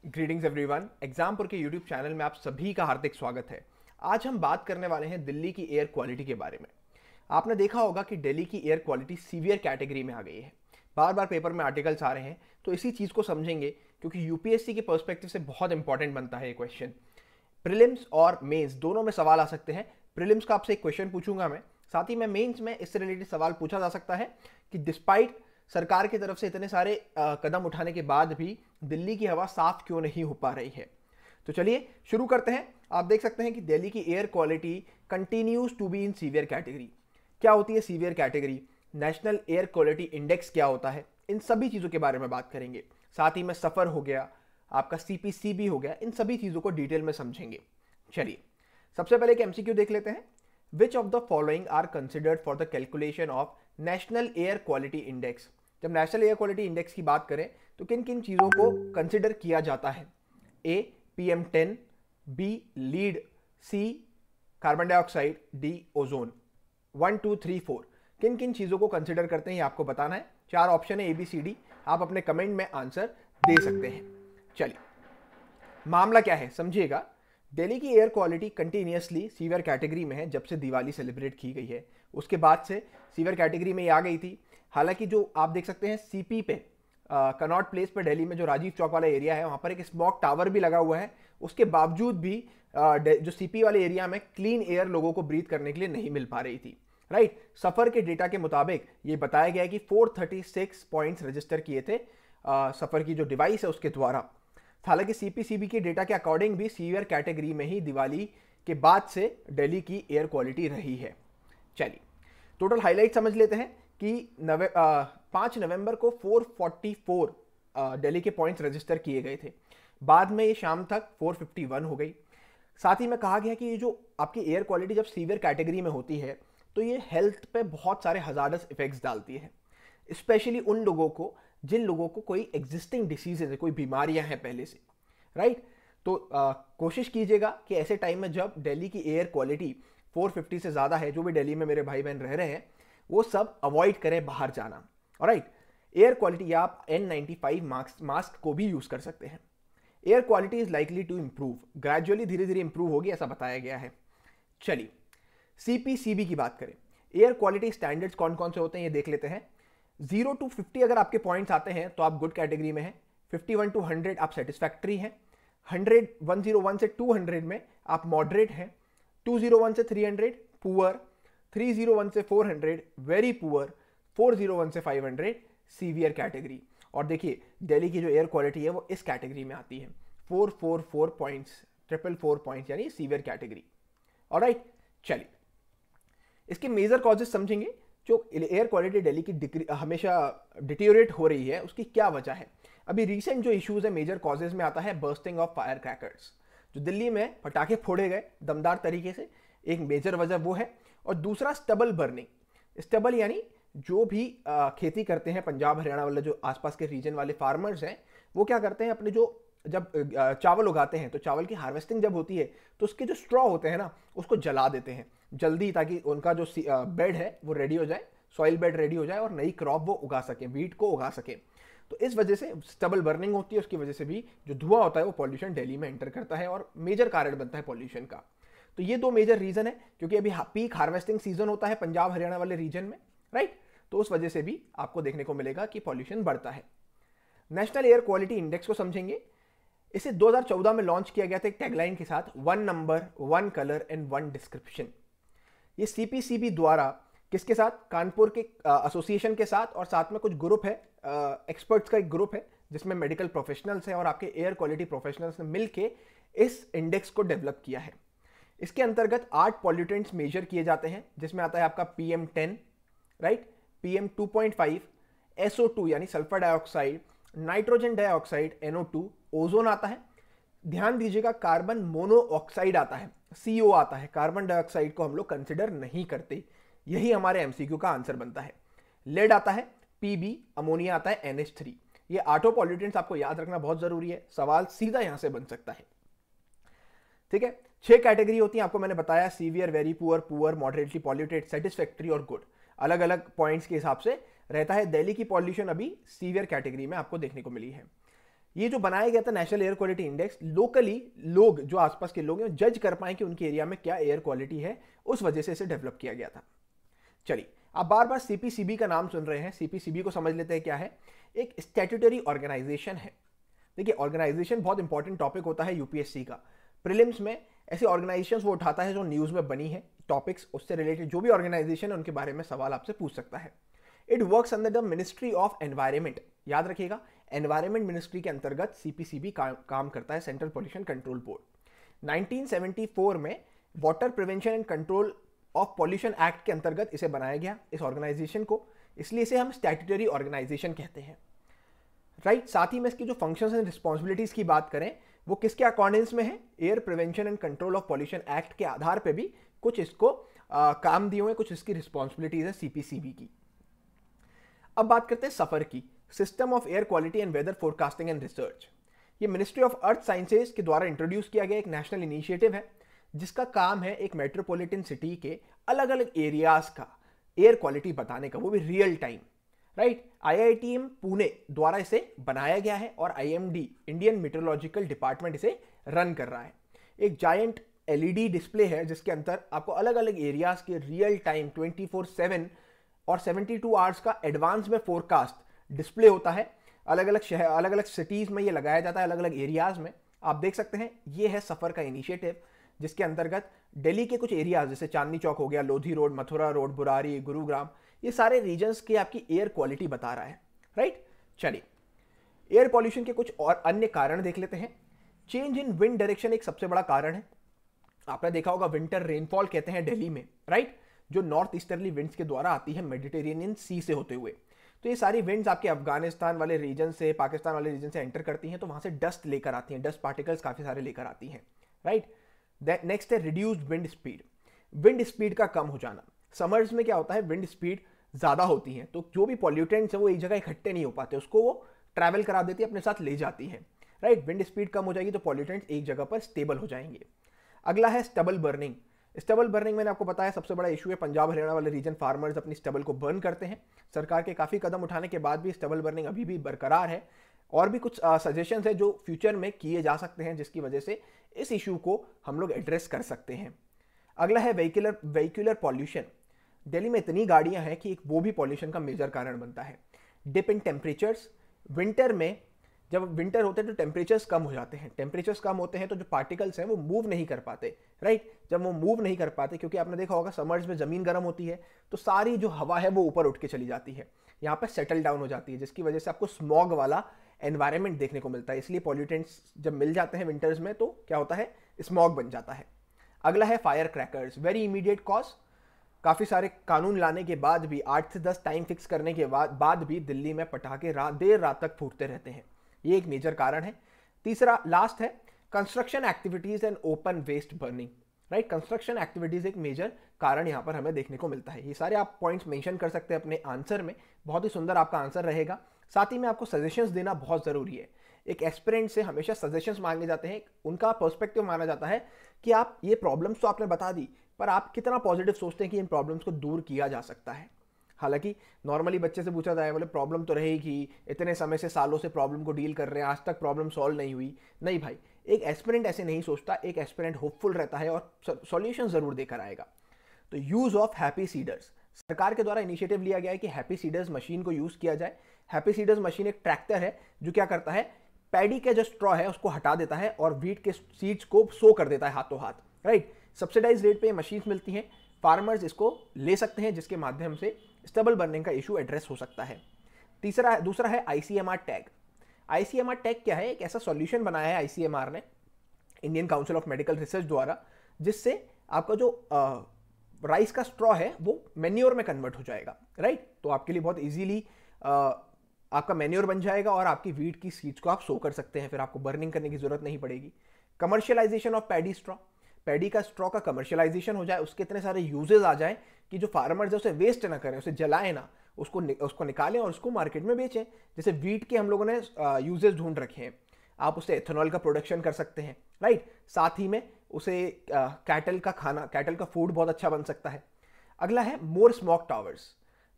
Greetings everyone. Exampur के YouTube channel में आप सभी का हार्दिक स्वागत है। आज हम बात करने वाले हैं दिल्ली की एयर क्वालिटी के बारे में। आपने देखा होगा कि दिल्ली की एयर क्वालिटी सीवियर कैटेगरी में आ गई है। बार बार पेपर में आर्टिकल्स आ रहे हैं, तो इसी चीज़ को समझेंगे क्योंकि यूपीएससी के पर्सपेक्टिव से बहुत इंपॉर्टेंट बनता है ये क्वेश्चन। प्रीलिम्स और मेंस दोनों में सवाल आ सकते हैं। प्रीलिम्स का आपसे एक क्वेश्चन पूछूंगा मैं, साथ ही मैं मेंस में इससे रिलेटेड सवाल पूछा जा सकता है कि डिस्पाइट सरकार की तरफ से इतने सारे कदम उठाने के बाद भी दिल्ली की हवा साफ क्यों नहीं हो पा रही है। तो चलिए शुरू करते हैं। आप देख सकते हैं कि दिल्ली की air quality continues to be in severe category. क्या होती है severe category, national air quality index क्या होता है, इन सभी चीज़ों के बारे में बात करेंगे। साथ ही में सफ़र हो गया, आपका सीपीसीबी हो गया, इन सभी चीज़ों को डिटेल में समझेंगे। चलिए सबसे पहले एक एमसीक्यू देख लेते हैं। Which of the following are considered for the calculation of national air quality index. जब नेशनल एयर क्वालिटी इंडेक्स की बात करें तो किन किन चीज़ों को कंसिडर किया जाता है। ए PM10, be lead, C carbon dioxide, D ozone. 1 2 3 4 किन किन चीज़ों को कंसिडर करते हैं ये आपको बताना है। 4 ऑप्शन है ABCD, आप अपने कमेंट में आंसर दे सकते हैं। चलिए मामला क्या है समझिएगा। दिल्ली की air quality continuously severe category में है जब से दिवाली सेलिब्रेट की गई है। उसके बाद से सीवियर कैटेगरी में ये आ गई थी। हालांकि जो आप देख सकते हैं सीपी पे कनॉट प्लेस पे दिल्ली में जो राजीव चौक वाला एरिया है वहाँ पर एक स्मॉग टावर भी लगा हुआ है। उसके बावजूद भी जो सीपी वाले एरिया में क्लीन एयर लोगों को ब्रीथ करने के लिए नहीं मिल पा रही थी। राइट, सफ़र के डेटा के मुताबिक ये बताया गया है कि 436 पॉइंट्स रजिस्टर किए थे सफ़र की जो डिवाइस है उसके द्वारा। हालांकि सीपीसीबी के डेटा के अकॉर्डिंग भी सीवियर कैटेगरी में ही दिवाली के बाद से दिल्ली की एयर क्वालिटी रही है। चलिए टोटल हाईलाइट समझ लेते हैं कि 5 नवंबर को 444 दिल्ली के पॉइंट्स रजिस्टर किए गए थे। बाद में ये शाम तक 451 हो गई। साथ ही में कहा गया कि ये जो आपकी एयर क्वालिटी जब सीवियर कैटेगरी में होती है तो ये हेल्थ पे बहुत सारे हजार्डस इफेक्ट्स डालती है, स्पेशली उन लोगों को जिन लोगों को कोई एग्जिस्टिंग डिसीजेज है, कोई बीमारियां हैं पहले से। राइट, तो कोशिश कीजिएगा कि ऐसे टाइम में जब दिल्ली की एयर क्वालिटी 450 से ज़्यादा है, जो भी दिल्ली में मेरे भाई बहन रह रहे हैं वो सब अवॉइड करें बाहर जाना। राइट, एयर क्वालिटी या आप N95 मास्क को भी यूज़ कर सकते हैं। Air quality is likely to improve, gradually धीरे धीरे इंप्रूव होगी ऐसा बताया गया है। चलिए सीपीसीबी की बात करें, एयर क्वालिटी स्टैंडर्ड्स कौन कौन से होते हैं ये देख लेते हैं। 0 to 50 अगर आपके पॉइंट्स आते हैं तो आप गुड कैटेगरी में हैं। 51 to 100 आप सेटिस्फैक्ट्री हैं। 101 से 200 में आप मॉडरेट हैं। 201 से 300 पुअर। 301 से 400 वेरी पुअर। 401 से 500 सीवियर कैटेगरी। और देखिए दिल्ली की जो एयर क्वालिटी है वो इस कैटेगरी में आती है, 444 पॉइंट्स, 444 पॉइंट्स यानी सीवियर कैटेगरी। ऑलराइट, चलिए इसके मेजर कॉजेज समझेंगे। जो एयर क्वालिटी दिल्ली की हमेशा डिटीरियोरेट हो रही है उसकी क्या वजह है। अभी रिसेंट जो इश्यूज है मेजर कॉजेज में आता है बर्स्टिंग ऑफ फायर क्रैकर्स। जो दिल्ली में पटाखे फोड़े गए दमदार तरीके से, एक मेजर वजह वो है। और दूसरा स्टबल बर्निंग। स्टबल यानी जो भी खेती करते हैं पंजाब हरियाणा वाले जो आसपास के रीजन वाले फार्मर्स हैं वो क्या करते हैं, अपने जो जब चावल उगाते हैं तो चावल की हार्वेस्टिंग जब होती है तो उसके जो स्ट्रॉ होते हैं ना उसको जला देते हैं जल्दी, ताकि उनका जो बेड है वो रेडी हो जाए, सॉइल बेड रेडी हो जाए और नई क्रॉप वो उगा सकें, वीट को उगा सकें। तो इस वजह से स्टबल बर्निंग होती है, उसकी वजह से भी जो धुआं होता है वो पॉल्यूशन दिल्ली में एंटर करता है और मेजर कारण बनता है पॉल्यूशन का। तो ये दो मेजर रीजन है, क्योंकि अभी पीक हार्वेस्टिंग सीजन होता है पंजाब हरियाणा वाले रीजन में। राइट, तो उस वजह से भी आपको देखने को मिलेगा कि पॉल्यूशन बढ़ता है। नेशनल एयर क्वालिटी इंडेक्स को समझेंगे। इसे 2014 में लॉन्च किया गया था एक टैगलाइन के साथ, 1 नंबर 1 कलर एंड 1 डिस्क्रिप्शन। ये सीपीसीबी द्वारा किसके साथ, कानपुर के एसोसिएशन के साथ, और साथ में कुछ ग्रुप है, एक्सपर्ट्स का एक ग्रुप है जिसमें मेडिकल प्रोफेशनल्स हैं और आपके एयर क्वालिटी प्रोफेशनल्स ने मिलकर इस इंडेक्स को डेवलप किया है। इसके अंतर्गत 8 पॉल्यूटेंट्स मेजर किए जाते हैं, जिसमें आता है आपका PM10, राइट, PM2.5, SO2 यानी sulphur dioxide, nitrogen dioxide NO2, ozone आता है। ध्यान दीजिएगा कार्बन मोनोऑक्साइड आता है, CO आता है। कार्बन डाइऑक्साइड को हम लोग कंसिडर नहीं करते, यही हमारे एमसीक्यू का आंसर बनता है। लेड आता है, PB, अमोनिया आता है NH3। ये 8 पॉल्यूटेंट्स आपको याद रखना बहुत जरूरी है, सवाल सीधा यहां से बन सकता है। ठीक है, 6 कैटेगरी होती है आपको मैंने बताया, severe, very poor, poor, moderately polluted, satisfactory और गुड। अलग अलग पॉइंट्स के हिसाब से रहता है। दिल्ली की पॉल्यूशन अभी सीवियर कैटेगरी में आपको देखने को मिली है। ये जो बनाया गया था national air quality index, locally लोग जो आसपास के लोग हैं जज कर पाए कि उनके एरिया में क्या एयर क्वालिटी है, उस वजह से इसे डेवलप किया गया था। चलिए, आप बार बार सीपीसीबी का नाम सुन रहे हैं, सीपीसीबी को समझ लेते हैं क्या है। एक स्टैट्यूटरी ऑर्गेनाइजेशन है। देखिए, ऑर्गेनाइजेशन बहुत इंपॉर्टेंट टॉपिक होता है यूपीएससी का। प्रीलिम्स में ऐसी ऑर्गेनाइजेशंस वो उठाता है जो न्यूज़ में बनी है, टॉपिक्स उससे रिलेटेड जो भी ऑर्गेनाइजेशन है उनके बारे में सवाल आपसे पूछ सकता है। It works under the ministry of environment. याद रखिएगा, एनवायरमेंट मिनिस्ट्री के अंतर्गत सीपीसीबी काम करता है, सेंट्रल पॉल्यूशन कंट्रोल बोर्ड। 1974 में water prevention and control of pollution act के अंतर्गत इसे बनाया गया, इस ऑर्गेनाइजेशन को, इसलिए इसे हम स्टैट्यूटरी ऑर्गेनाइजेशन कहते हैं, राइट। साथ ही में इसकी जो फंक्शंस एंड रिस्पॉन्सिबिलिटीज की बात करें, वो किसके अकॉर्डिंग्स में है, air prevention and control of pollution act के आधार पे भी कुछ इसको काम दिए हुए, कुछ इसकी रिस्पॉन्सिबिलिटीज है सीपीसीबी की। अब बात करते हैं सफर की, system of air quality and weather forecasting and research. ये मिनिस्ट्री ऑफ अर्थ साइंसेज के द्वारा इंट्रोड्यूस किया गया एक नेशनल इनिशिएटिव है, जिसका काम है एक मेट्रोपॉलिटन सिटी के अलग अलग एरियाज का एयर क्वालिटी बताने का, वो भी real time, right. IITM Pune द्वारा इसे बनाया गया है और आईएमडी, इंडियन मेट्रोलॉजिकल डिपार्टमेंट, इसे रन कर रहा है। एक जायंट एलईडी डिस्प्ले है जिसके अंदर आपको अलग अलग एरियाज के रियल टाइम 24/7 और 72 आवर्स का एडवांस में फोरकास्ट डिस्प्ले होता है। अलग अलग शहर, अलग अलग सिटीज में ये लगाया जाता है, अलग अलग एरियाज में। आप देख सकते हैं, ये है सफर का इनिशिएटिव, जिसके अंतर्गत दिल्ली के कुछ एरियाज जैसे चांदनी चौक हो गया, लोधी रोड, मथुरा रोड, बुरारी, गुरुग्राम, ये सारे रीजन्स की आपकी एयर क्वालिटी बता रहा है, राइट। चलिए, एयर पॉल्यूशन के कुछ और अन्य कारण देख लेते हैं। चेंज इन विंड डायरेक्शन एक सबसे बड़ा कारण है। आपने देखा होगा विंटर रेनफॉल कहते हैं दिल्ली में, राइट, जो नॉर्थ ईस्टर्ली विंड्स के द्वारा आती है मेडिटेरेनियन सी से होते हुए। तो ये सारी विंड्स आपके अफगानिस्तान वाले रीजन से, पाकिस्तान वाले रीजन से एंटर करती हैं, तो वहां से डस्ट लेकर आती हैं, डस्ट पार्टिकल्स काफी सारे लेकर आती हैं, राइट। नेक्स्ट है reduced wind speed. Wind speed का कम हो जाना। समर्स में क्या होता है, विंड स्पीड ज्यादा होती है, तो जो भी पॉल्यूटेंट्स है वो एक जगह इकट्ठे नहीं हो पाते, उसको वो ट्रैवल करा देती है, अपने साथ ले जाती है, राइट। विंड स्पीड कम हो जाएगी तो पॉल्यूटेंट्स एक जगह पर स्टेबल हो जाएंगे। अगला है स्टबल बर्निंग। स्टबल बर्निंग मैंने आपको बताया सबसे बड़ा इशू है, पंजाब हरियाणा वाले रीजन फार्मर्स अपनी स्टबल को बर्न करते हैं। सरकार के काफी कदम उठाने के बाद भी स्टबल बर्निंग अभी भी बरकरार है, और भी कुछ सजेशंस है जो फ्यूचर में किए जा सकते हैं, जिसकी वजह से इस इशू को हम लोग एड्रेस कर सकते हैं। अगला है व्हीकुलर पॉल्यूशन। दिल्ली में इतनी गाड़ियां हैं कि एक वो भी पॉल्यूशन का मेजर कारण बनता है। Dip in temperatures. विंटर में जब विंटर होते हैं तो टेम्परेचर्स कम हो जाते हैं, टेम्परेचर्स कम होते हैं तो जो पार्टिकल्स हैं वो मूव नहीं कर पाते, राइट। जब वो मूव नहीं कर पाते, क्योंकि आपने देखा होगा समर्स में जमीन गर्म होती है, तो सारी जो हवा है वो ऊपर उठ के चली जाती है, यहाँ पर सेटल डाउन हो जाती है, जिसकी वजह से आपको स्मॉग वाला एनवायरनमेंट देखने को मिलता है। इसलिए पॉल्यूटेंट्स जब मिल जाते हैं विंटर्स में तो क्या होता है, स्मॉग बन जाता है। अगला है fire crackers, very immediate cause. काफ़ी सारे कानून लाने के बाद भी, 8 से 10 टाइम फिक्स करने के बाद भी दिल्ली में पटाखे देर रात तक फूटते रहते हैं, ये एक मेजर कारण है। तीसरा लास्ट है construction activities and open waste burning, right. Construction activities एक मेजर कारण यहाँ पर हमें देखने को मिलता है। ये सारे आप पॉइंट्स मेंशन कर सकते हैं अपने आंसर में, बहुत ही सुंदर आपका आंसर रहेगा। साथ ही में आपको सजेशंस देना बहुत जरूरी है। एक एस्पिरेंट से हमेशा सजेशंस मांगे जाते हैं, उनका पर्सपेक्टिव माना जाता है कि आप ये प्रॉब्लम्स तो आपने बता दी, पर आप कितना पॉजिटिव सोचते हैं कि इन प्रॉब्लम्स को दूर किया जा सकता है। हालांकि नॉर्मली बच्चे से पूछा जाए, बोले प्रॉब्लम तो रहेगी, इतने समय से, सालों से प्रॉब्लम को डील कर रहे हैं, आज तक प्रॉब्लम सॉल्व नहीं हुई। नहीं भाई, एक एस्पिरेंट ऐसे नहीं सोचता, एक एस्पिरेंट होपफुल रहता है और सॉल्यूशन जरूर देकर आएगा। तो यूज ऑफ हैप्पी सीडर्स, सरकार के द्वारा इनिशिएटिव लिया गया है कि हैप्पी सीडर्स मशीन को यूज किया जाए। हैप्पी सीडर्स मशीन एक ट्रैक्टर है जो क्या करता है, पैडी का जो स्ट्रॉ है उसको हटा देता है और व्हीट के सीड्स को सो कर देता है हाथों हाथ, राइट। सब्सिडाइज रेट पे ये मशीन्स मिलती हैं, फार्मर्स इसको ले सकते हैं, जिसके माध्यम से स्टबल बर्निंग का इशू एड्रेस हो सकता है। दूसरा है आईसीएमआर टैग। आईसीएमआर टैग क्या है, एक ऐसा सॉल्यूशन बनाया है आईसीएमआर ने, Indian council of medical research द्वारा, जिससे आपका जो राइस का स्ट्रॉ है वो मैन्योर में कन्वर्ट हो जाएगा, राइट। तो आपके लिए बहुत इजीली आपका मैन्योर बन जाएगा और आपकी व्हीट की सीड्स को आप सो कर सकते हैं, फिर आपको बर्निंग करने की जरूरत नहीं पड़ेगी। Commercialisation of paddy straw, paddy का स्ट्रॉ का कमर्शियलाइजेशन हो जाए, उसके इतने सारे यूजेस आ जाए कि जो फार्मर्स है उसे वेस्ट ना करें, उसे जलाएं ना, उसको निकालें और उसको मार्केट में बेचें। जैसे व्हीट के हम लोगों ने यूजेस ढूंढ रखे हैं, आप उससे एथेनॉल का प्रोडक्शन कर सकते हैं, राइट। साथ ही में उसे कैटल का फूड बहुत अच्छा बन सकता है। अगला है मोर स्मोक टावर्स।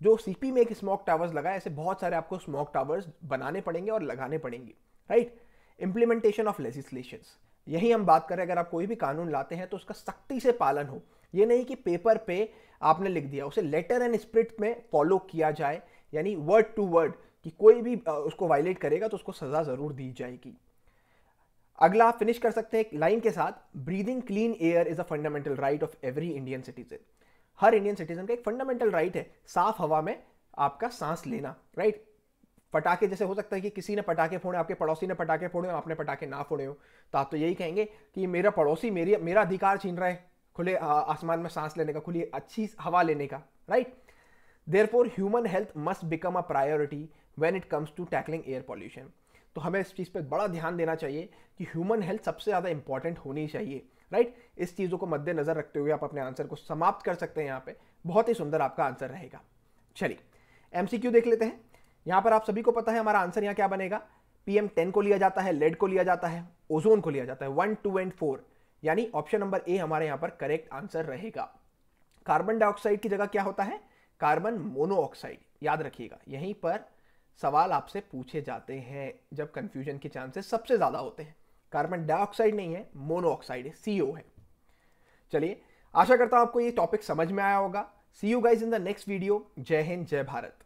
जो सीपी में एक स्मोक टावर्स लगा है, ऐसे बहुत सारे आपको स्मोक टावर्स बनाने पड़ेंगे और लगाने पड़ेंगे, राइट। इंप्लीमेंटेशन ऑफ लेजिस्लेशंस, यही हम बात करें, अगर आप कोई भी कानून लाते हैं तो उसका सख्ती से पालन हो। ये नहीं कि पेपर पे आपने लिख दिया, उसे लेटर एंड स्पिरिट में फॉलो किया जाए, यानी वर्ड टू वर्ड, कि कोई भी उसको वायलेट करेगा तो उसको सजा जरूर दी जाएगी। अगला आप फिनिश कर सकते हैं एक लाइन के साथ, breathing clean air is a fundamental right of every Indian citizen. Her Indian citizen का एक फंडामेंटल राइट है साफ हवा में आपका सांस लेना, राइट। पटाखे जैसे हो सकता है कि किसी ने पटाखे फोड़े, आपके पड़ोसी ने पटाखे फोड़े हो, आपने पटाखे ना फोड़े हो, तो आप तो यही कहेंगे कि मेरा पड़ोसी मेरा अधिकार छीन रहा है खुले आसमान में सांस लेने का, खुली अच्छी हवा लेने का, right. Therefore human health must become a priority when it comes to tackling air pollution. तो हमें इस चीज़ पे बड़ा ध्यान देना चाहिए कि ह्यूमन हेल्थ सबसे ज़्यादा इंपॉर्टेंट होनी चाहिए, राइट। इस चीज़ों को मद्देनजर रखते हुए आप अपने आंसर को समाप्त कर सकते हैं। यहाँ पे बहुत ही सुंदर आपका आंसर रहेगा। चलिए एमसीक्यू देख लेते हैं। यहाँ पर आप सभी को पता है हमारा आंसर यहाँ क्या बनेगा, PM10 को लिया जाता है, लेड को लिया जाता है, ओजोन को लिया जाता है, 1, 2 एंड 4, यानी ऑप्शन नंबर ए हमारे यहाँ पर करेक्ट आंसर रहेगा। कार्बन डाइऑक्साइड की जगह क्या होता है, कार्बन मोनोऑक्साइड। याद रखिएगा, यहीं पर सवाल आपसे पूछे जाते हैं जब कंफ्यूजन के चांसेस सबसे ज्यादा होते हैं। कार्बन डाइऑक्साइड नहीं है, मोनोऑक्साइड है, CO है। चलिए आशा करता हूं आपको ये टॉपिक समझ में आया होगा। See you guys in the next video. जय हिंद, जय भारत।